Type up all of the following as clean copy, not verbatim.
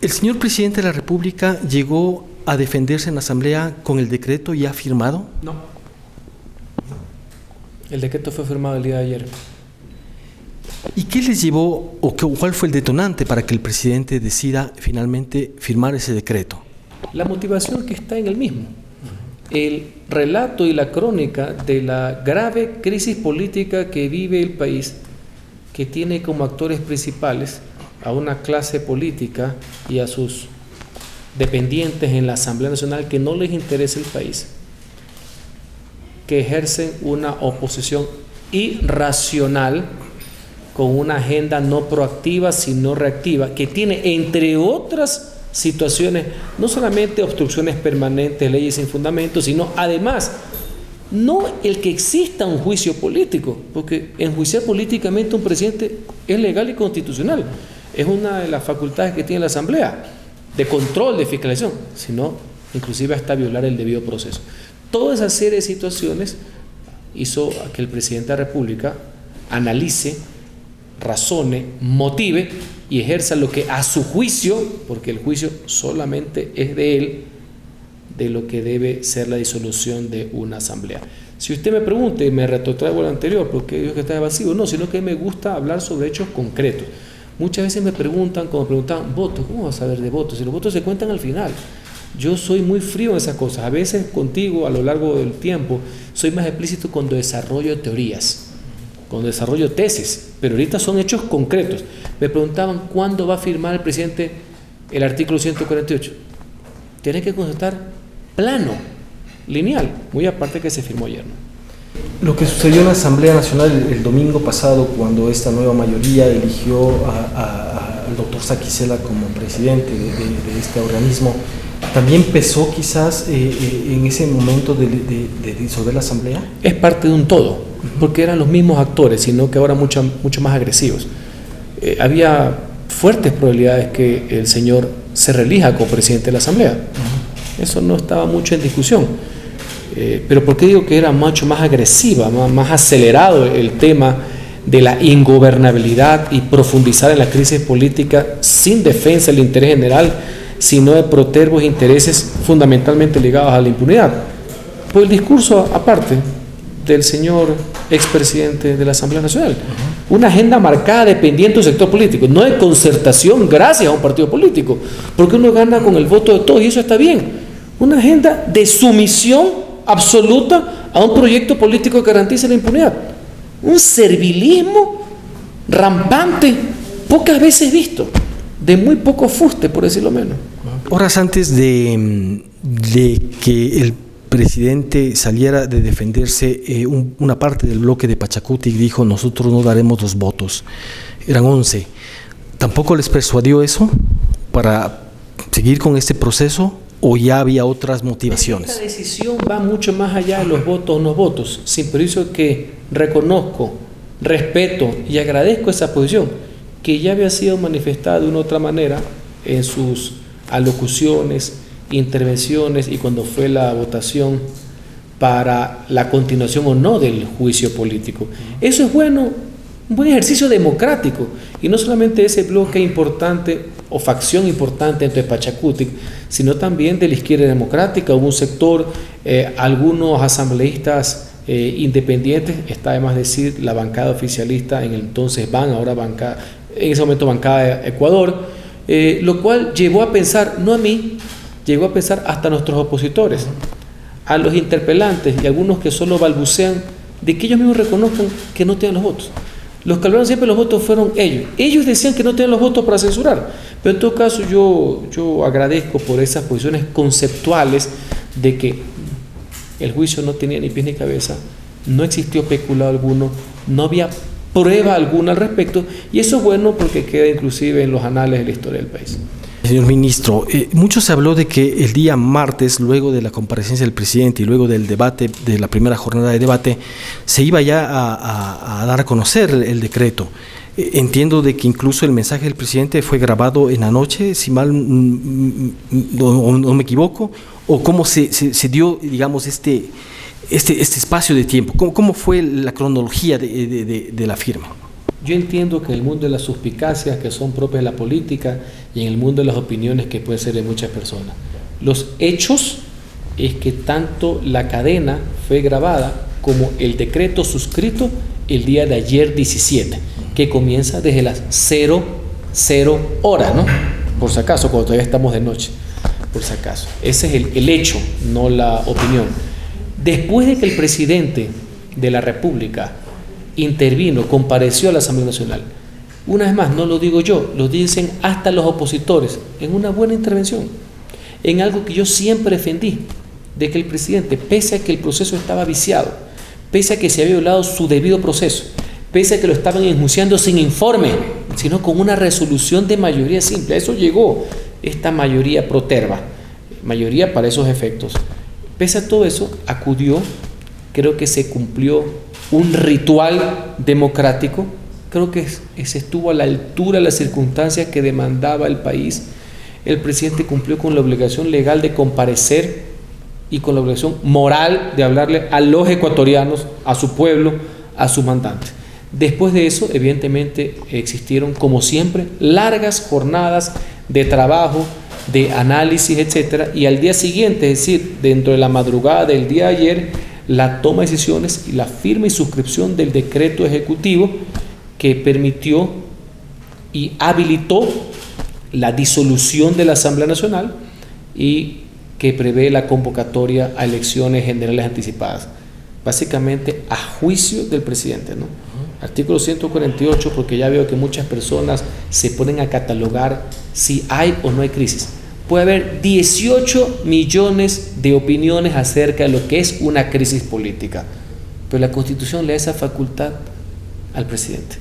¿El señor presidente de la República llegó a defenderse en la Asamblea con el decreto ya firmado? No. El decreto fue firmado el día de ayer. ¿Y qué les llevó o cuál fue el detonante para que el presidente decida finalmente firmar ese decreto? La motivación que está en el mismo. El relato y la crónica de la grave crisis política que vive el país, que tiene como actores principales a una clase política y a sus dependientes en la Asamblea Nacional que no les interesa el país, que ejercen una oposición irracional con una agenda no proactiva sino reactiva, que tiene entre otras situaciones no solamente obstrucciones permanentes, leyes sin fundamento, sino además no el que exista un juicio político, porque enjuiciar políticamente a un presidente es legal y constitucional, es una de las facultades que tiene la Asamblea de control, de fiscalización, sino inclusive hasta violar el debido proceso. Toda esa serie de situaciones hizo a que el presidente de la República analice, razone, motive y ejerza lo que a su juicio, porque el juicio solamente es de él, de lo que debe ser la disolución de una asamblea. Si usted me pregunta, y me retrotraigo a lo anterior, porque digo que está evasivo, no, sino que me gusta hablar sobre hechos concretos. Muchas veces me preguntan, como preguntan, votos, ¿cómo vas a saber de votos? Si los votos se cuentan al final. Yo soy muy frío en esas cosas. A veces contigo, a lo largo del tiempo, soy más explícito cuando desarrollo teorías, cuando desarrollo tesis, pero ahorita son hechos concretos. Me preguntaban, ¿cuándo va a firmar el presidente el artículo 148? Tiene que contestar plano, lineal, muy aparte que se firmó ayer, ¿no? Lo que sucedió en la Asamblea Nacional el domingo pasado, cuando esta nueva mayoría eligió al doctor Saquicela como presidente de este organismo, ¿también pesó quizás en ese momento de disolver la Asamblea? Es parte de un todo, porque eran los mismos actores, sino que ahora mucho más agresivos. Había fuertes probabilidades que el señor se reelija como presidente de la Asamblea. Eso no estaba mucho en discusión. Pero ¿por qué digo que era mucho más agresiva, más acelerado el tema de la ingobernabilidad y profundizar en la crisis política sin defensa del interés general, sino de protervos intereses fundamentalmente ligados a la impunidad? Pues el discurso aparte del señor expresidente de la Asamblea Nacional, una agenda marcada dependiente de un sector político, no de concertación gracias a un partido político, porque uno gana con el voto de todos y eso está bien. Una agenda de sumisión absoluta a un proyecto político que garantice la impunidad. Un servilismo rampante, pocas veces visto, de muy poco fuste, por decirlo menos. Horas antes de que el presidente saliera de defenderse, una parte del bloque de Pachacuti dijo: nosotros no daremos los votos. Eran 11. ¿Tampoco les persuadió eso para seguir con este proceso? ¿O ya había otras motivaciones? Esta decisión va mucho más allá de los votos o no votos, sin perjuicio que reconozco, respeto y agradezco esa posición, que ya había sido manifestada de una u otra manera en sus alocuciones, intervenciones y cuando fue la votación para la continuación o no del juicio político. Eso es bueno, un buen ejercicio democrático, y no solamente ese bloque importante o facción importante entre Pachacuti, sino también de la izquierda democrática. Hubo un sector, algunos asambleístas independientes, está de más decir la bancada oficialista en el entonces ahora bancada, en ese momento bancada de Ecuador, lo cual llevó a pensar, no a mí, llegó a pensar hasta a nuestros opositores, a los interpelantes y algunos que solo balbucean, de que ellos mismos reconozcan que no tienen los votos. Los que hablaron siempre los votos fueron ellos. Ellos decían que no tenían los votos para censurar. Pero en todo caso yo agradezco por esas posiciones conceptuales de que el juicio no tenía ni pies ni cabeza, no existió peculado alguno, no había prueba alguna al respecto, y eso es bueno porque queda inclusive en los anales de la historia del país. Señor ministro, mucho se habló de que el día martes, luego de la comparecencia del presidente y luego del debate, de la primera jornada de debate, se iba ya a dar a conocer el decreto. Entiendo de que incluso el mensaje del presidente fue grabado en la noche, si mal no me equivoco, o cómo se dio, digamos, este espacio de tiempo. ¿Cómo fue la cronología de la firma? Yo entiendo que en el mundo de las suspicacias que son propias de la política y en el mundo de las opiniones que puede ser de muchas personas. Los hechos es que tanto la cadena fue grabada como el decreto suscrito el día de ayer 17, que comienza desde las 00 horas, ¿no? Por si acaso, cuando todavía estamos de noche, por si acaso. Ese es el hecho, no la opinión. Después de que el presidente de la República intervino, compareció a la Asamblea Nacional, una vez más, no lo digo yo, lo dicen hasta los opositores, en una buena intervención, en algo que yo siempre defendí, de que el presidente, pese a que el proceso estaba viciado, pese a que se había violado su debido proceso, pese a que lo estaban enjuiciando sin informe, sino con una resolución de mayoría simple, a eso llegó esta mayoría proterva, mayoría para esos efectos. Pese a todo eso, acudió, creo que se cumplió un ritual democrático, creo que se estuvo a la altura de las circunstancias que demandaba el país. El presidente cumplió con la obligación legal de comparecer y con la obligación moral de hablarle a los ecuatorianos, a su pueblo, a sus mandantes. Después de eso, evidentemente, existieron, como siempre, largas jornadas de trabajo, de análisis, etcétera, y al día siguiente, es decir, dentro de la madrugada del día de ayer, la toma de decisiones y la firma y suscripción del decreto ejecutivo que permitió y habilitó la disolución de la Asamblea Nacional y que prevé la convocatoria a elecciones generales anticipadas, básicamente a juicio del presidente, ¿no? Artículo 148, porque ya veo que muchas personas se ponen a catalogar si hay o no hay crisis. Puede haber 18 millones de opiniones acerca de lo que es una crisis política, pero la Constitución le da esa facultad al presidente,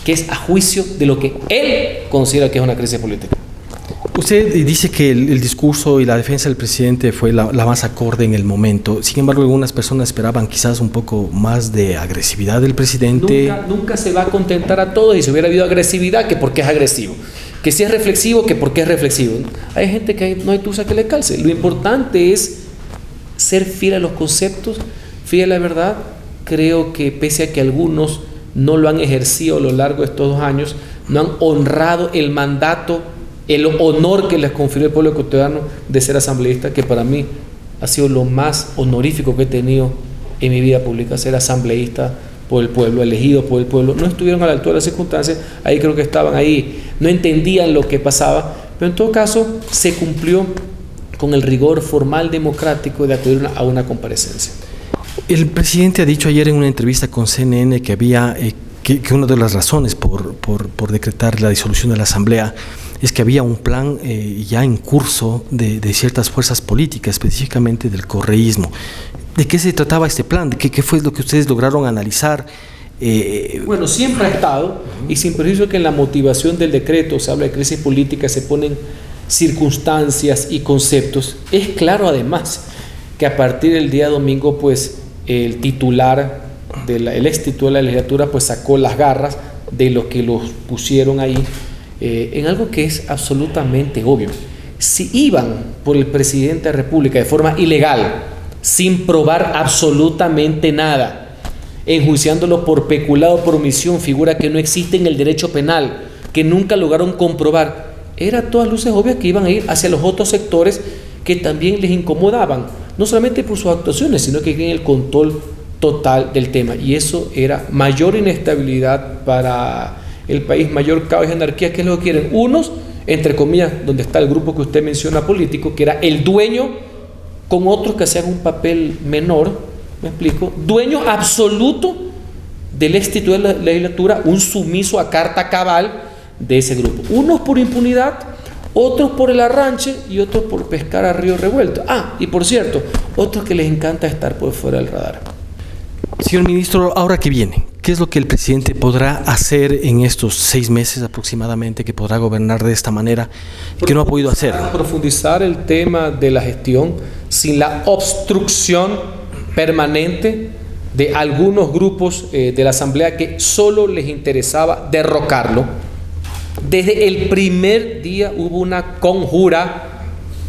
que es a juicio de lo que él considera que es una crisis política. Usted dice que el discurso y la defensa del presidente fue la más acorde en el momento. Sin embargo, algunas personas esperaban quizás un poco más de agresividad del presidente. Nunca se va a contentar a todos, y si hubiera habido agresividad, que porque es agresivo. Que si es reflexivo, que porque es reflexivo. Hay gente que no hay tusa que le calce. Lo importante es ser fiel a los conceptos, fiel a la verdad. Creo que pese a que algunos no lo han ejercido a lo largo de estos 2 años, no han honrado el mandato, el honor que les confirió el pueblo ecuatoriano de ser asambleísta, que para mí ha sido lo más honorífico que he tenido en mi vida pública, ser asambleísta por el pueblo, elegido por el pueblo. No estuvieron a la altura de las circunstancias, ahí creo que estaban ahí, no entendían lo que pasaba, pero en todo caso se cumplió con el rigor formal democrático de acudir a una comparecencia. El presidente ha dicho ayer en una entrevista con CNN que había que una de las razones por decretar la disolución de la Asamblea es que había un plan ya en curso de ciertas fuerzas políticas, específicamente del correísmo. ¿De qué se trataba este plan? ¿Qué fue lo que ustedes lograron analizar? Bueno, siempre ha estado, y sin perjuicio que en la motivación del decreto se habla de crisis política, se ponen circunstancias y conceptos. Es claro además que a partir del día domingo, pues el ex titular de la legislatura, pues sacó las garras de lo que los pusieron ahí, en algo que es absolutamente obvio. Si iban por el presidente de la República de forma ilegal, sin probar absolutamente nada, enjuiciándolo por peculado, por omisión, figura que no existe en el derecho penal, que nunca lograron comprobar, era a todas luces obvias que iban a ir hacia los otros sectores que también les incomodaban, no solamente por sus actuaciones, sino que tienen el control total del tema, y eso era mayor inestabilidad para el país, mayor caos y anarquía, que es lo que quieren unos, entre comillas, donde está el grupo que usted menciona político, que era el dueño, con otros que hacían un papel menor, me explico, dueño absoluto del ex titular de la legislatura, un sumiso a carta cabal de ese grupo, unos por impunidad, otros por el arranche y otros por pescar a río revuelto. Y por cierto, otros que les encanta estar por fuera del radar. Señor ministro, ahora que viene, ¿qué es lo que el presidente podrá hacer en estos 6 meses aproximadamente, que podrá gobernar de esta manera, que no ha podido hacer? Profundizar el tema de la gestión sin la obstrucción permanente de algunos grupos de la Asamblea que solo les interesaba derrocarlo. Desde el primer día hubo una conjura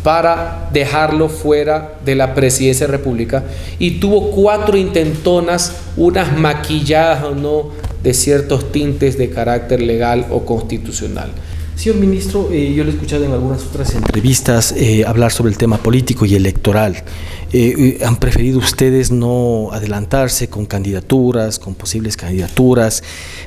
para dejarlo fuera de la presidencia de la República, y tuvo 4 intentonas, unas maquilladas o no, de ciertos tintes de carácter legal o constitucional. Señor ministro, yo le he escuchado en algunas otras entrevistas hablar sobre el tema político y electoral. ¿Han preferido ustedes no adelantarse con candidaturas, con posibles candidaturas?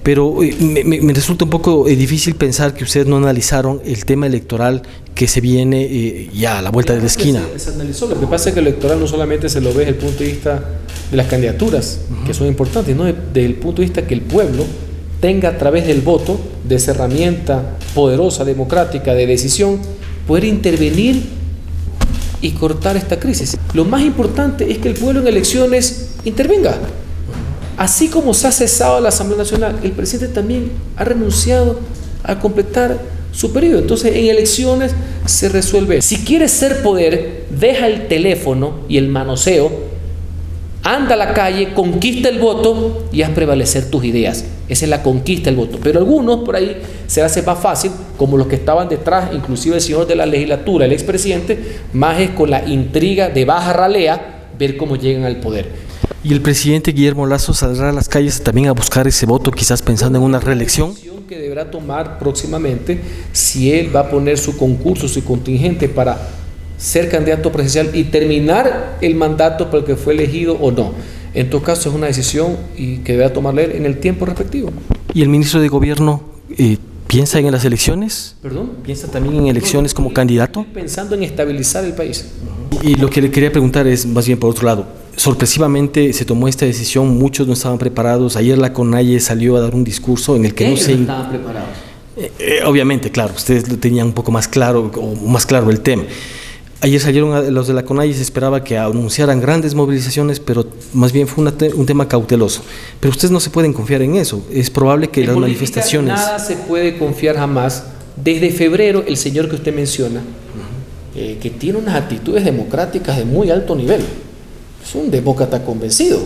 Pero me resulta un poco difícil pensar que ustedes no analizaron el tema electoral que se viene ya a la vuelta de la esquina. Se analizó. Lo que pasa es que el electoral no solamente se lo ve desde el punto de vista de las candidaturas, que son importantes, sino desde el punto de vista que el pueblo tenga a través del voto, de esa herramienta poderosa, democrática, de decisión, poder intervenir y cortar esta crisis. Lo más importante es que el pueblo en elecciones intervenga. Así como se ha cesado la Asamblea Nacional, el presidente también ha renunciado a completar su periodo. Entonces, en elecciones se resuelve. Si quieres ser poder, deja el teléfono y el manoseo, anda a la calle, conquista el voto y haz prevalecer tus ideas. Esa es la conquista del voto. Pero algunos por ahí se hace más fácil, como los que estaban detrás, inclusive el señor de la legislatura, el expresidente, más es con la intriga de baja ralea ver cómo llegan al poder. ¿Y el presidente Guillermo Lasso saldrá a las calles también a buscar ese voto, quizás pensando en una reelección? Que deberá tomar próximamente si él va a poner su concurso, su contingente para ser candidato presidencial y terminar el mandato por el que fue elegido o no. En todo caso es una decisión y que deberá tomarla él en el tiempo respectivo. ¿Y el ministro de Gobierno piensa en las elecciones? ¿Perdón? ¿Piensa también en elecciones como candidato? Estoy pensando en estabilizar el país. Y lo que le quería preguntar es más bien por otro lado. Sorpresivamente se tomó esta decisión, muchos no estaban preparados. Ayer la CONAIE salió a dar un discurso en el que no estaban preparados. Obviamente, claro, ustedes lo tenían un poco más claro o más claro el tema. Ayer salieron los de la CONAIE y se esperaba que anunciaran grandes movilizaciones, pero más bien fue un tema cauteloso. Pero ustedes no se pueden confiar en eso. Es probable que las manifestaciones... Nada se puede confiar jamás. Desde febrero, el señor que usted menciona, que tiene unas actitudes democráticas de muy alto nivel, es un demócrata convencido,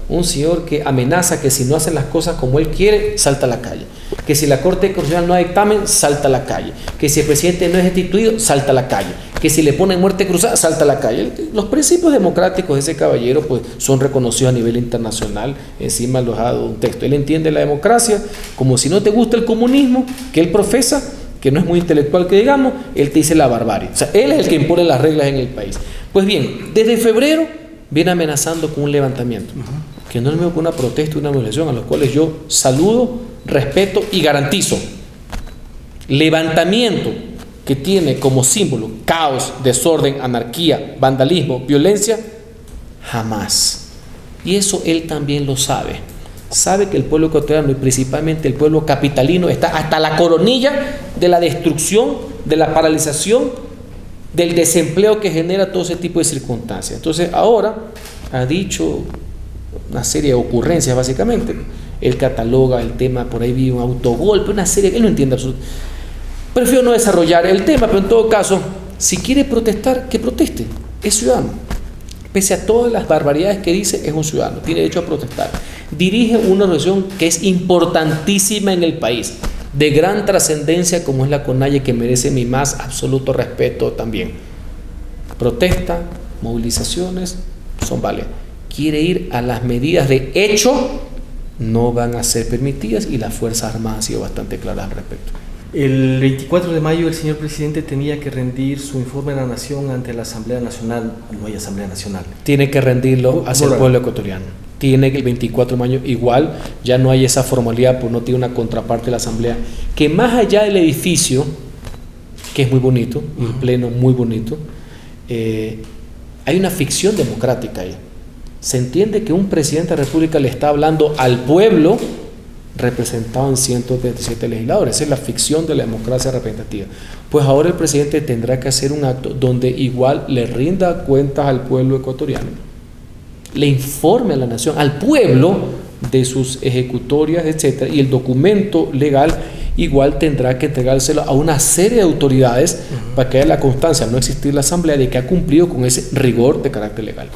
un señor que amenaza que si no hacen las cosas como él quiere, salta a la calle, que si la Corte Constitucional no da dictamen, salta a la calle, que si el presidente no es destituido, salta a la calle, que si le ponen muerte cruzada, salta a la calle. Los principios democráticos de ese caballero pues, son reconocidos a nivel internacional, encima los ha dado un texto. Él entiende la democracia como si no te gusta el comunismo que él profesa, que no es muy intelectual que digamos, él te dice la barbarie. O sea, él es el que impone las reglas en el país. Pues bien, desde febrero viene amenazando con un levantamiento, que no es lo mismo que una protesta y una movilización, a los cuales yo saludo, respeto y garantizo. Levantamiento que tiene como símbolo caos, desorden, anarquía, vandalismo, violencia, jamás. Y eso él también lo sabe. Sabe que el pueblo ecuatoriano y principalmente el pueblo capitalino está hasta la coronilla de la destrucción, de la paralización, del desempleo que genera todo ese tipo de circunstancias. Entonces ahora ha dicho una serie de ocurrencias básicamente. Él cataloga el tema, por ahí vi un autogolpe, una serie, él no entiende absolutamente. Prefiero no desarrollar el tema, pero en todo caso, si quiere protestar, que proteste, es ciudadano. Pese a todas las barbaridades que dice, es un ciudadano, tiene derecho a protestar. Dirige una organización que es importantísima en el país, de gran trascendencia como es la CONAIE, que merece mi más absoluto respeto también. Protesta, movilizaciones, son válidas. Quiere ir a las medidas de hecho, no van a ser permitidas y las Fuerzas Armadas han sido bastante claras al respecto. El 24 de mayo el señor presidente tenía que rendir su informe a la nación ante la Asamblea Nacional. No hay Asamblea Nacional. Tiene que rendirlo hacia el pueblo ecuatoriano. Tiene que el 24 de mayo, igual, ya no hay esa formalidad, pues no tiene una contraparte de la Asamblea, que más allá del edificio, que es muy bonito, un pleno muy bonito, hay una ficción democrática ahí. Se entiende que un presidente de la República le está hablando al pueblo representado en 137 legisladores. Esa es la ficción de la democracia representativa. Pues ahora el presidente tendrá que hacer un acto donde igual le rinda cuentas al pueblo ecuatoriano, le informe a la nación, al pueblo, de sus ejecutorias, etcétera, y el documento legal igual tendrá que entregárselo a una serie de autoridades para que haya la constancia, al no existir la asamblea, de que ha cumplido con ese rigor de carácter legal.